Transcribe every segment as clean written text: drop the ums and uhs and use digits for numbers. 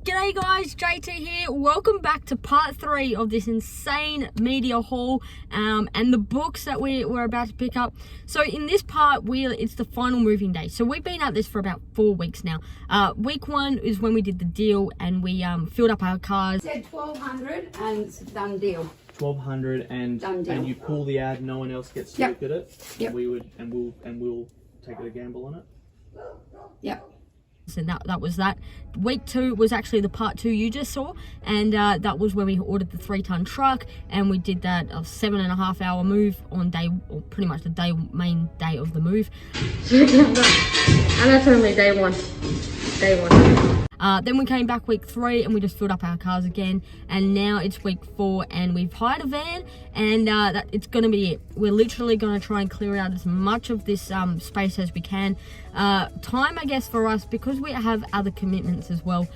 G'day guys, JT here. Welcome back to part 3 of this insane media haul and the books that we're about to pick up. So in this part, it's the final moving day. So we've been at this for about 4 weeks now. Week 1 is when we did the deal and we filled up our cars. Said 1,200 and it's a done deal. 1,200 and Done deal. And you pull the ad, no one else gets to look at it. Yep. We'll take a gamble on it. Yep. So that was that. Week 2 was actually the part 2 you just saw, and that was when we ordered the 3-ton truck and we did that 7.5 hour move on day, or pretty much the main day of the move. And that's only day one. Then we came back week 3 and we just filled up our cars again, and now it's week 4 and we've hired a van, and it's gonna be it. We're literally gonna try and clear out as much of this space as we can. Time, I guess, for us, because we have other commitments as well.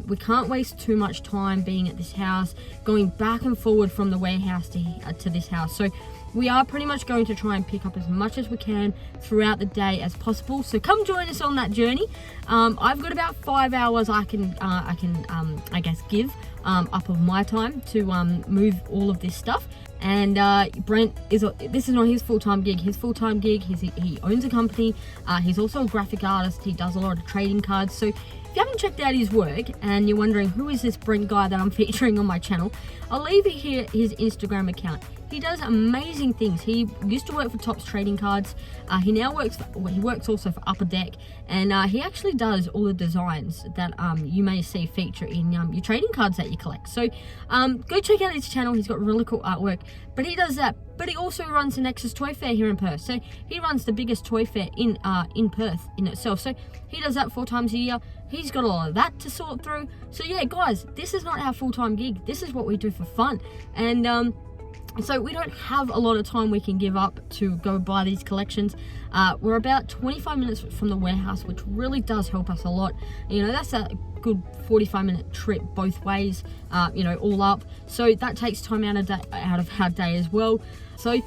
We can't waste too much time being at this house, going back and forward from the warehouse to this house. So we are pretty much going to try and pick up as much as we can throughout the day as possible. So come join us on that journey. I've got about 5 hours I guess give up of my time to move all of this stuff. And Brent this is not his full-time gig. His full-time gig, he owns a company. He's also a graphic artist. He does a lot of trading cards. So if you haven't checked out his work and you're wondering who is this Brent guy that I'm featuring on my channel, I'll leave here his Instagram account. He does amazing things. He used to work for Topps Trading Cards. He now works also for Upper Deck, and he actually does all the designs that you may see feature in your trading cards that you collect. So go check out his channel. He's got really cool artwork. But he does that. But he also runs the Nexus Toy Fair here in Perth. So he runs the biggest toy fair in Perth in itself. So he does that 4 times a year. He's got a lot of that to sort through. So yeah, guys, this is not our full-time gig. This is what we do for fun. And so we don't have a lot of time we can give up to go buy these collections. We're about 25 minutes from the warehouse, which really does help us a lot. You know, that's a good 45-minute trip both ways, you know, all up. So that takes time out of our day as well. So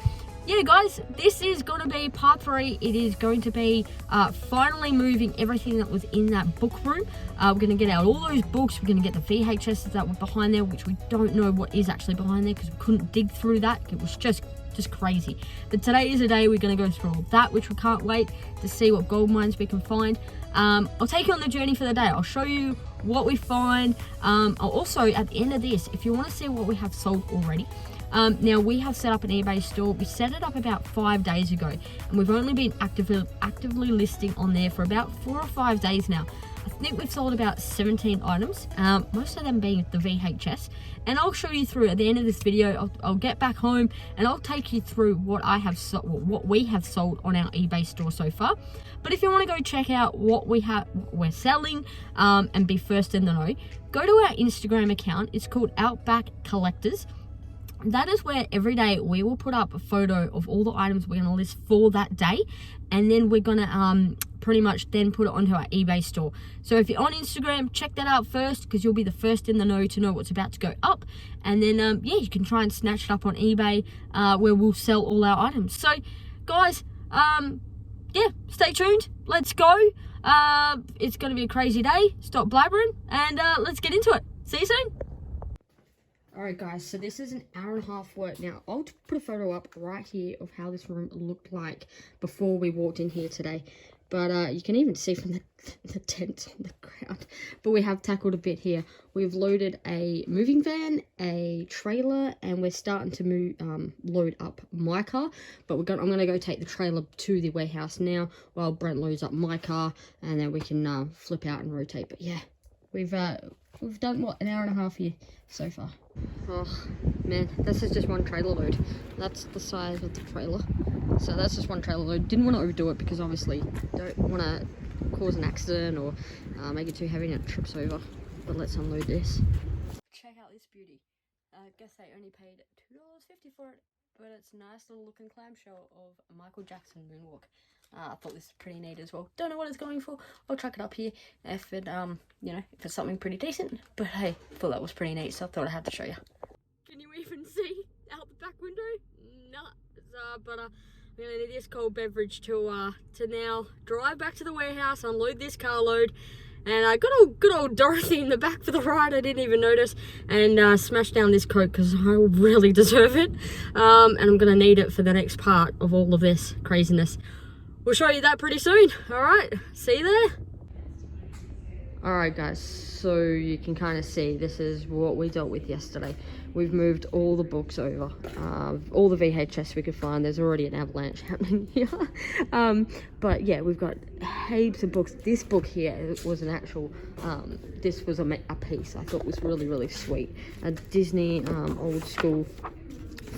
yeah, guys, this is going to be part 3. It is going to be finally moving everything that was in that book room. We're going to get out all those books. We're going to get the VHSs that were behind there, which we don't know what is actually behind there because we couldn't dig through that. It was just crazy. But today is a day we're going to go through all that, which we can't wait to see what gold mines we can find. I'll take you on the journey for the day. I'll show you what we find. I'll also, at the end of this, if you want to see what we have sold already, now we have set up an eBay store. We set it up about 5 days ago, and we've only been actively listing on there for about 4 or 5 days now. I think we've sold about 17 items, most of them being the VHS, and I'll show you through at the end of this video. I'll get back home and I'll take you through what we have sold on our eBay store so far. But if you want to go check out what we're selling and be first in the know, go to our Instagram account. It's called Outback Collectors. That is where every day we will put up a photo of all the items we're going to list for that day, and then we're going to pretty much then put it onto our eBay store. So if you're on Instagram, check that out first, because you'll be the first in the know to know what's about to go up. And then yeah, you can try and snatch it up on eBay, where we'll sell all our items. So guys, yeah, stay tuned. Let's go. It's going to be a crazy day. Stop blabbering and let's get into it. See you soon. Alright guys, so this is an hour-and-a-half work. Now, I'll put a photo up right here of how this room looked like before we walked in here today. But you can even see from the tents on the ground. But we have tackled a bit here. We've loaded a moving van, a trailer, and we're starting to load up my car. But I'm going to go take the trailer to the warehouse now while Brent loads up my car, and then we can flip out and rotate. But yeah, we've done, what, an hour and a half here so far. Oh man, this is just one trailer load. That's the size of the trailer. So that's just one trailer load. Didn't want to overdo it because obviously don't want to cause an accident or make it too heavy and it trips over. But let's unload this. Check out this beauty. I guess they only paid $2.50 for it, but it's a nice little looking clamshell of a Michael Jackson moonwalk. I thought this was pretty neat as well. Don't know what it's going for. I'll chuck it up here if it, you know, if it's something pretty decent. But hey, I thought that was pretty neat, so I thought I had to show you. Can you even see out the back window? Nuts. But I'm gonna need this cold beverage to now drive back to the warehouse, unload this carload, And I got good old Dorothy in the back for the ride. I didn't even notice. And smashed down this coat because I really deserve it. And I'm going to need it for the next part of all of this craziness. We'll show you that pretty soon. Alright, see you there. Alright guys, so you can kind of see this is what we dealt with yesterday. We've moved all the books over, all the VHS we could find. There's already an avalanche happening here. But yeah, we've got heaps of books. This book here was an actual, this was a piece I thought was really, really sweet. A Disney old school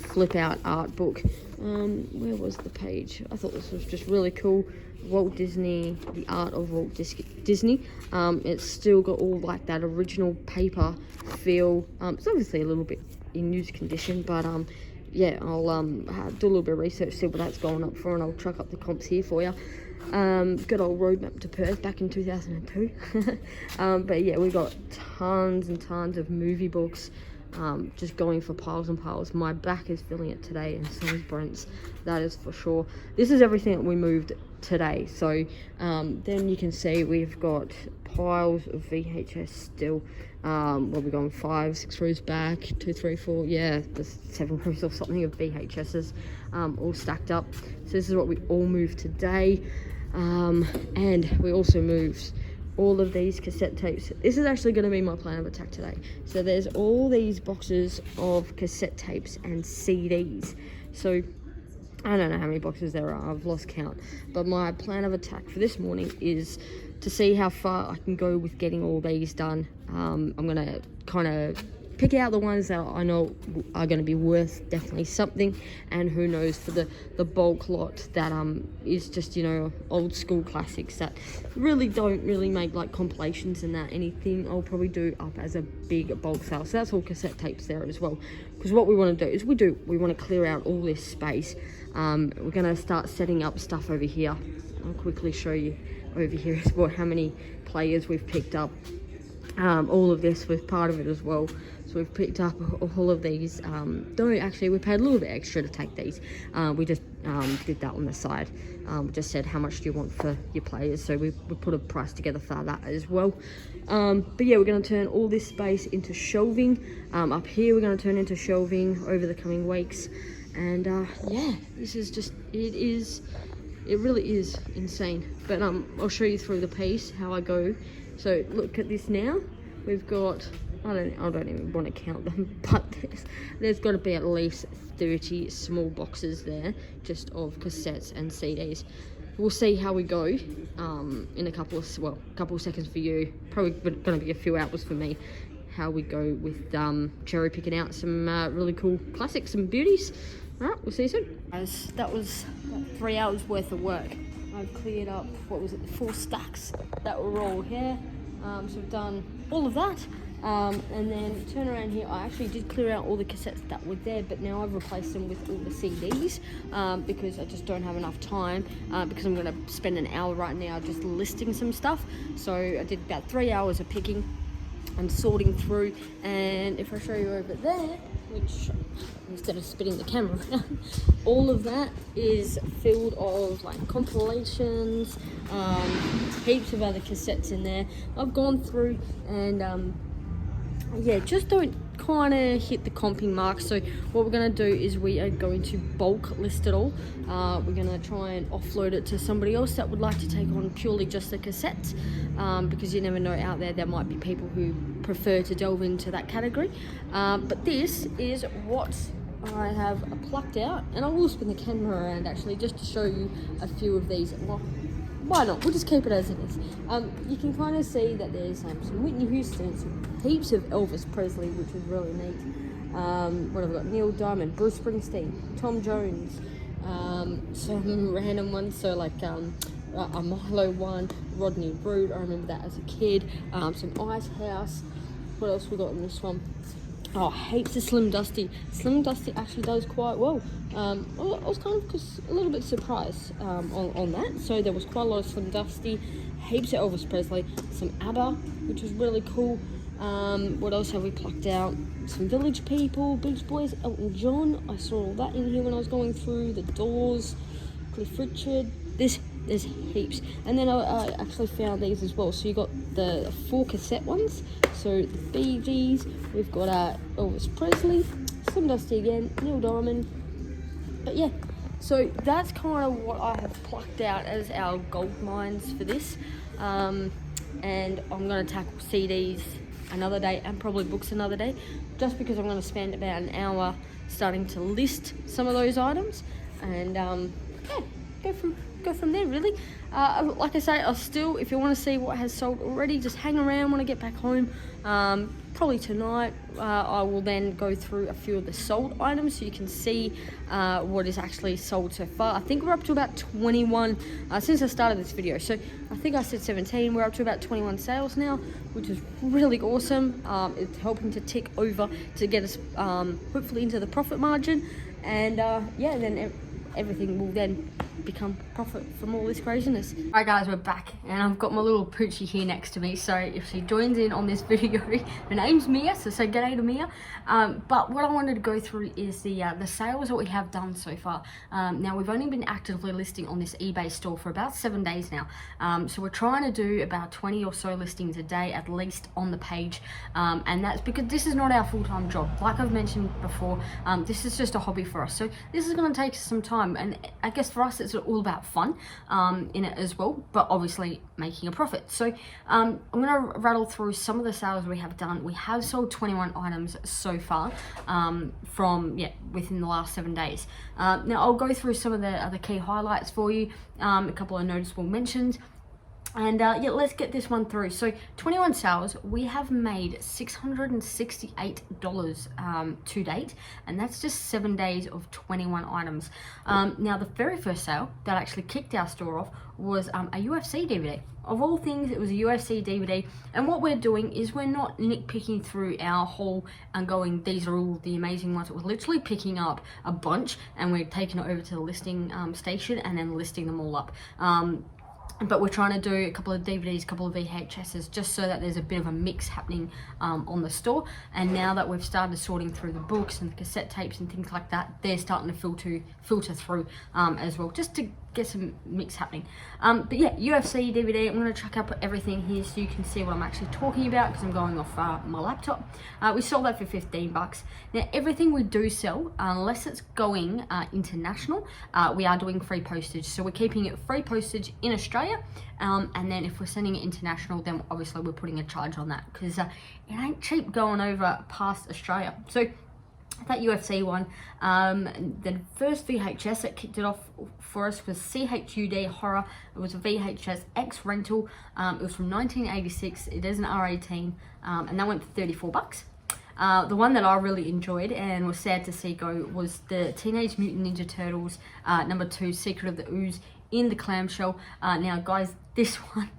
flip out art book. Where was the page? I thought this was just really cool. Walt Disney, the art of Walt Disney. It's still got all like that original paper feel. It's obviously a little bit in used condition, but yeah, I'll do a little bit of research, see what that's going up for, and I'll truck up the comps here for you. Good old roadmap to Perth back in 2002. But yeah, we got tons and tons of movie books. Just going for piles and piles. My back is feeling it today, and so is Brent's, that is for sure. This is everything that we moved today. So then you can see we've got piles of VHS still. Well, we've gone 5, 6 rows back, 2, 3, 4, yeah, there's 7 rows or something of VHSs all stacked up. So this is what we all moved today. And we also moved all of these cassette tapes. This is actually going to be my plan of attack today. So there's all these boxes of cassette tapes and CDs. So I don't know how many boxes there are, I've lost count. But my plan of attack for this morning is to see how far I can go with getting all these done. I'm going to kind of pick out the ones that I know are going to be worth definitely something, and who knows, for the bulk lot that is just, you know, old school classics that really don't really make like compilations and that anything. I'll probably do up as a big bulk sale. So that's all cassette tapes there as well, because what we want to do is we want to clear out all this space. We're going to start setting up stuff over here. I'll quickly show you over here as well how many players we've picked up. All of this was part of it as well. So we've picked up all of these. Actually, we paid a little bit extra to take these. We just did that on the side. Just said, how much do you want for your players? So we put a price together for that as well. But yeah, we're going to turn all this space into shelving. Up here, we're going to turn into shelving over the coming weeks. And yeah, this is just, it really is insane. But I'll show you through the piece how I go. So look at this now. We've got, I don't even want to count them, but there's got to be at least 30 small boxes there, just of cassettes and CDs. We'll see how we go in a couple of seconds for you. Probably going to be a few hours for me. How we go with cherry picking out some really cool classics and beauties. All right, we'll see you soon. Guys, that was about 3 hours worth of work. I've cleared up, what was it, 4 stacks that were all here. So we've done all of that. And then turn around here, I actually did clear out all the cassettes that were there, but now I've replaced them with all the CDs because I just don't have enough time because I'm going to spend an hour right now just listing some stuff. So I did about 3 hours of picking and sorting through, and if I show you over there, which instead of spinning the camera around, all of that is filled of like compilations, heaps of other cassettes in there. I've gone through and yeah, just don't kind of hit the comping mark. So what we're going to do is we are going to bulk list it all. We're going to try and offload it to somebody else that would like to take on purely just the cassettes, because you never know, out there might be people who prefer to delve into that category. But this is what I have plucked out, and I will spin the camera around actually just to show you a few of these. Well, why not? We'll just keep it as it is. You can kind of see that there's some Whitney Houston, some heaps of Elvis Presley, which is really neat. What have I got? Neil Diamond, Bruce Springsteen, Tom Jones, some random ones. So like a Milo one, Rodney Root, I remember that as a kid. Some Ice House. What else we got in this one? Oh, heaps of Slim Dusty. Slim Dusty actually does quite well. I was kind of a little bit surprised on that. So there was quite a lot of Slim Dusty, heaps of Elvis Presley, some ABBA, which was really cool. What else have we plucked out? Some Village People, Beach Boys, Elton John. I saw all that in here when I was going through. The Doors, Cliff Richard. There's heaps. And then I actually found these as well. So you got the 4 cassette ones. So the Bee Gees, we've got Elvis Presley, Slim Dusty again, Neil Diamond. But yeah, so that's kind of what I have plucked out as our gold mines for this. And I'm going to tackle CDs another day and probably books another day, just because I'm going to spend about an hour starting to list some of those items, and yeah, go from there really. Like I say, I'll still, if you want to see what has sold already, just hang around when I get back home. Probably tonight I will then go through a few of the sold items so you can see what is actually sold so far. I think we're up to about 21 since I started this video. So I think I said 17, we're up to about 21 sales now, which is really awesome. It's helping to tick over to get us hopefully into the profit margin, and yeah, then everything will then become profit from all this craziness. Alright guys, we're back, and I've got my little poochie here next to me, so if she joins in on this video, her name's Mia, so say g'day to Mia. But what I wanted to go through is the sales that we have done so far. Now we've only been actively listing on this eBay store for about 7 days now, so we're trying to do about 20 or so listings a day at least on the page, and that's because this is not our full-time job. Like I've mentioned before, this is just a hobby for us, so this is going to take us some time, and I guess for us it's all about fun in it as well, but obviously making a profit. So I'm going to rattle through some of the sales we have done. We have sold 21 items so far from within the last 7 days. Now I'll go through some of the other key highlights for you, a couple of noticeable mentions. And yeah, let's get this one through. So 21 sales, we have made $668 to date, and that's just 7 days of 21 items. Now the very first sale that actually kicked our store off was a UFC DVD. Of all things, it was a UFC DVD, and what we're doing is we're not nitpicking through our haul and going, these are all the amazing ones. We're literally picking up a bunch and we're taking it over to the listing station and then listing them all up. But we're trying to do a couple of DVDs, a couple of VHSs, just so that there's a bit of a mix happening on the store. And now that we've started sorting through the books and the cassette tapes and things like that, they're starting to filter through as well, just to get some mix happening. But yeah, UFC DVD, I'm going to chuck up everything here so you can see what I'm actually talking about, because I'm going off my laptop. We sold that for $15. Now everything we do sell, unless it's going international, we are doing free postage. So we're keeping it free postage in Australia, and then if we're sending it international, then obviously we're putting a charge on that, because it ain't cheap going over past Australia. So that UFC one, the first VHS that kicked it off for us was CHUD Horror. It was a VHS X rental. It was from 1986. It is an R18, and that went for $34. The one that I really enjoyed and was sad to see go was the Teenage Mutant Ninja Turtles #2, Secret of the Ooze, in the clamshell. Now guys, this one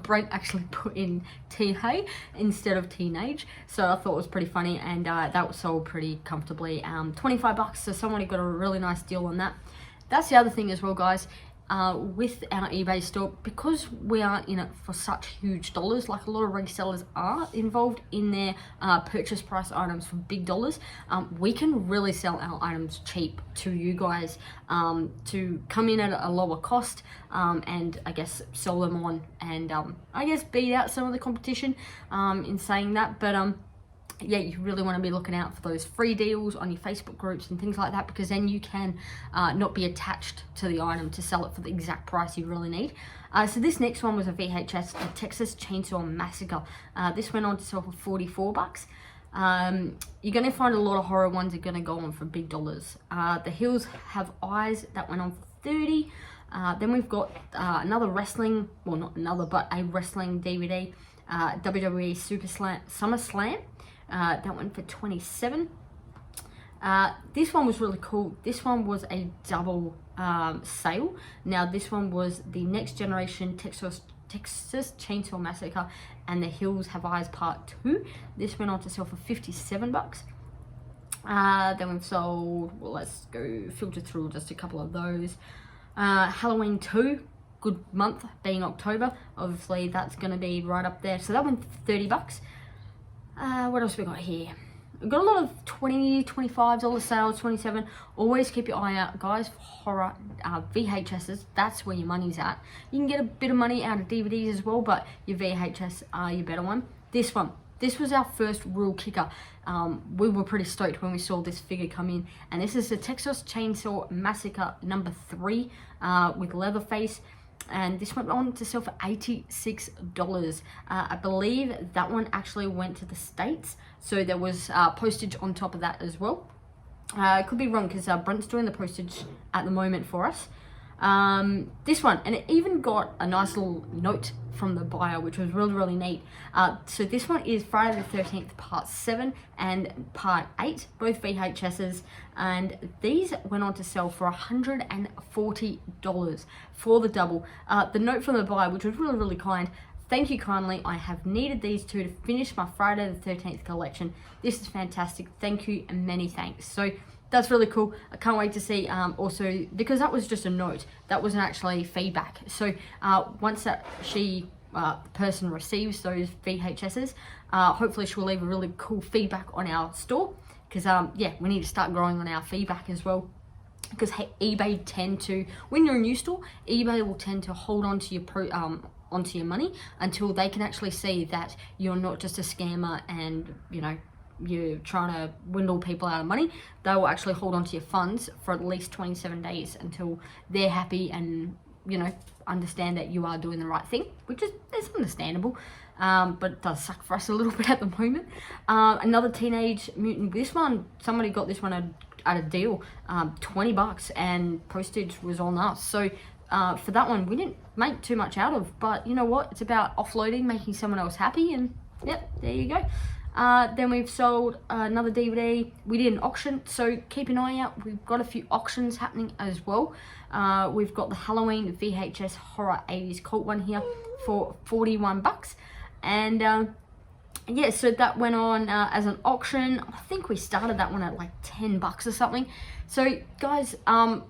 Brent actually put in T-Hay instead of teenage, so I thought it was pretty funny, and that was sold pretty comfortably, $25, so someone got a really nice deal on that. That's the other thing as well guys, with our eBay store, because we aren't in it for such huge dollars like a lot of resellers are involved in their purchase price items for big dollars, we can really sell our items cheap to you guys, to come in at a lower cost, and I guess sell them on, and I guess beat out some of the competition in saying that. But yeah, you really want to be looking out for those free deals on your Facebook groups and things like that, because then you can not be attached to the item to sell it for the exact price you really need. So this next one was a VHS, a Texas Chainsaw Massacre. This went on to sell for $44. You're going to find a lot of horror ones are going to go on for big dollars. The Hills Have Eyes, that went on for $30. Then we've got another wrestling, well not another, but a wrestling DVD, WWE SummerSlam. That went for $27. This one was really cool. This one was a double sale. Now this one was the Next Generation Texas Chainsaw Massacre and The Hills Have Eyes Part 2. This went on to sell for $57. Then we've sold, well, let's go filter through just a couple of those. Halloween 2, good month being October. Obviously that's going to be right up there. So that went for $30. What else we got here? We've got a lot of $20, $25 sales, 27. Always keep your eye out, guys, for horror VHSs. That's where your money's at. You can get a bit of money out of DVDs as well, but your VHS are your better one. This one. This was our first real kicker. We were pretty stoked when we saw this figure come in. And this is the Texas Chainsaw Massacre number 3 with Leatherface. And this went on to sell for $86. I believe that one actually went to the States. So there was postage on top of that as well. I could be wrong because Brent's doing the postage at the moment for us. This one, and it even got a nice little note from the buyer, which was really, really neat. So this one is Friday the 13th, part 7 and part 8, both VHSs, and these went on to sell for $140 for the double. The note from the buyer, which was really, really kind. Thank you kindly. I have needed these two to finish my Friday the 13th collection. This is fantastic. Thank you and many thanks. So that's really cool. I can't wait to see also, because that was just a note, that wasn't actually feedback. So once that the person receives those VHSs, hopefully she'll leave a really cool feedback on our store, because yeah, we need to start growing on our feedback as well. Because eBay tend to, when you're a new store, eBay will tend to hold on to your onto your money until they can actually see that you're not just a scammer and, you know, you're trying to swindle people out of money. They will actually hold on to your funds for at least 27 days until they're happy and, you know, understand that you are doing the right thing, which is understandable. But it does suck for us a little bit at the moment. Another Teenage Mutant, this one, somebody got this one at a deal, $20, and postage was on us. So for that one, we didn't make too much out of, but you know what? It's about offloading, making someone else happy, and yep, there you go. Then we've sold another DVD. We did an auction, so keep an eye out. We've got a few auctions happening as well. We've got the Halloween VHS Horror 80s Cult one here for $41. And yeah, so that went on as an auction. I think we started that one at like $10 or something. So guys,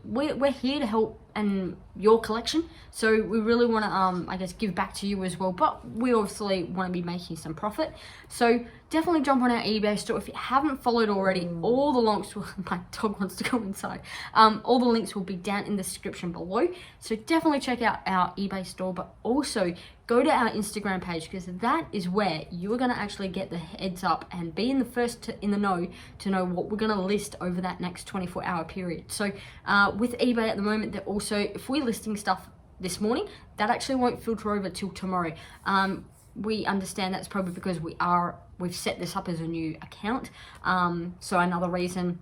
we're here to help and your collection, so we really want to I guess give back to you as well, but we obviously want to be making some profit. So definitely jump on our eBay store if you haven't followed already. All the links will, my dog wants to go inside, all the links will be down in the description below, so definitely check out our eBay store, but also go to our Instagram page, because that is where you are going to actually get the heads up and be in the first in the know to know what we're going to list over that next 24-hour period. So with eBay at the moment, they're also, if we're listing stuff this morning, that actually won't filter over till tomorrow. We understand that's probably because we've set this up as a new account. So another reason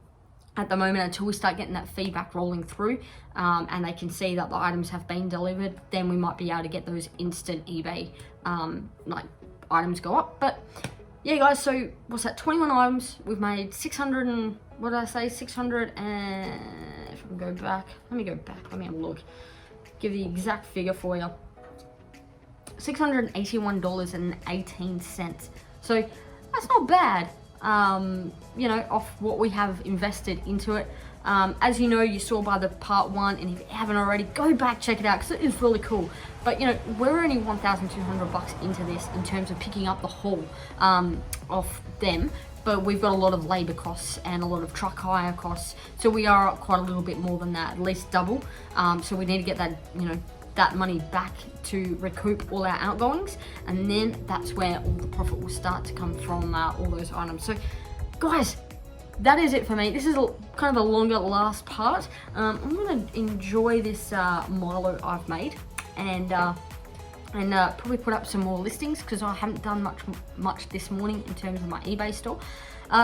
at the moment, until we start getting that feedback rolling through, and they can see that the items have been delivered, then we might be able to get those instant eBay like items go up. But yeah guys, so what's that, 21 items, we've made 600 and, what did I say, 600 and, if I can go back, let me have a look, give the exact figure for you, $681.18. So that's not bad, you know, off what we have invested into it. As you know, you saw by the part 1, and if you haven't already, go back, check it out, because it is really cool. But you know, we're only $1,200 into this in terms of picking up the haul of them, but we've got a lot of labor costs and a lot of truck hire costs, so we are quite a little bit more than that, at least double. So we need to get that, you know, that money back to recoup all our outgoings, and then that's where all the profit will start to come from, all those items. So guys, that is it for me. This is kind of a longer last part. I'm gonna enjoy this Milo I've made, and probably put up some more listings, because I haven't done much this morning in terms of my eBay store.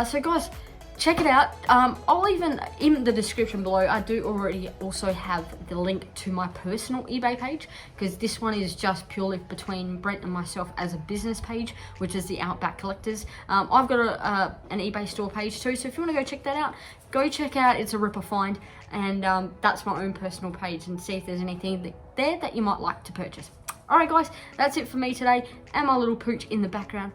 So guys, check it out. I'll even, in the description below, I do already also have the link to my personal eBay page, because this one is just purely between Brent and myself as a business page, which is the Outback Collectors. I've got an eBay store page too, so if you want to go check that out, go check out. It's a ripper find, and that's my own personal page, and see if there's anything there that you might like to purchase. Alright guys, that's it for me today, and my little pooch in the background.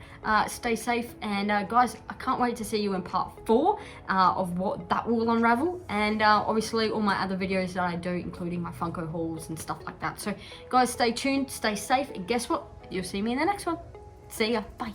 Stay safe, and guys, I can't wait to see you in part 4 of what that will unravel, and obviously all my other videos that I do, including my Funko hauls and stuff like that. So guys, stay tuned, stay safe, and guess what? You'll see me in the next one. See ya, bye.